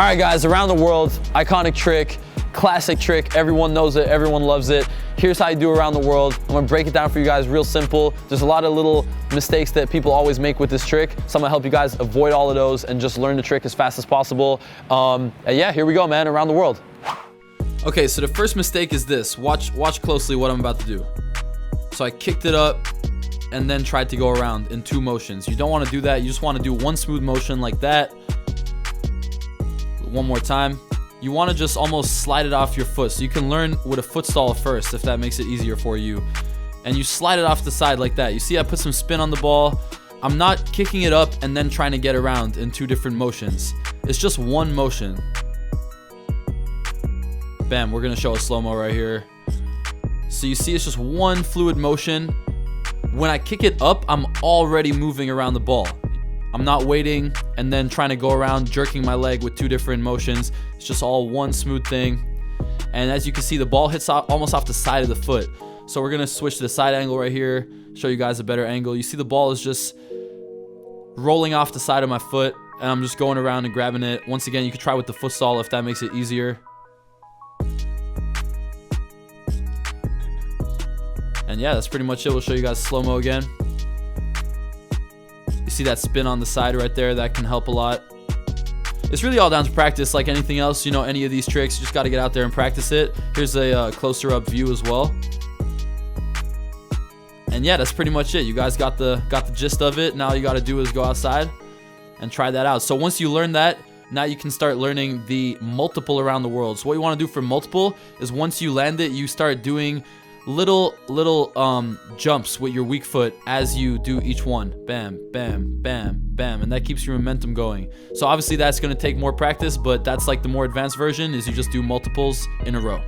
All right, guys, around the world, iconic trick, classic trick. Everyone knows it, everyone loves it. Here's how you do around the world. I'm gonna break it down for you guys real simple. There's a lot of little mistakes that people always make with this trick. So I'm gonna help you guys avoid all of those and just learn the trick as fast as possible. And yeah, here we go, man, around the world. Okay, so the first mistake is this. Watch closely what I'm about to do. So I kicked it up and then tried to go around in 2 motions. You don't wanna do that. You just wanna do 1 smooth motion like that. One more time. You want to just almost slide it off your foot, so you can learn with a foot stall first if that makes it easier for you. And you slide it off the side like that. You see I put some spin on the ball. I'm not kicking it up and then trying to get around in 2 different motions. It's just 1 motion. Bam, we're gonna show a slow-mo right here. So you see it's just 1 fluid motion. When I kick it up, I'm already moving around the ball. I'm not waiting and then trying to go around jerking my leg with 2 different motions. It's just all 1 smooth thing. And as you can see, the ball hits almost off the side of the foot. So we're gonna switch to the side angle right here, show you guys a better angle. You see the ball is just rolling off the side of my foot and I'm just going around and grabbing it. Once again, you can try with the foot stall if that makes it easier. And yeah, that's pretty much it. We'll show you guys slow-mo again. See that spin on the side right there? That can help a lot. It's really all down to practice, like anything else. You know, any of these tricks, you just got to get out there and practice it. Here's a closer up view as well. And yeah, that's pretty much it. You guys got the gist of it. Now you got to do is go outside and try that out. So once you learn that, now you can start learning the multiple around the world. So what you want to do for multiple is once you land it, you start doing little jumps with your weak foot as you do each one. Bam, bam, bam, bam, and that keeps your momentum going. So obviously that's going to take more practice, but that's like the more advanced version is you just do multiples in a row.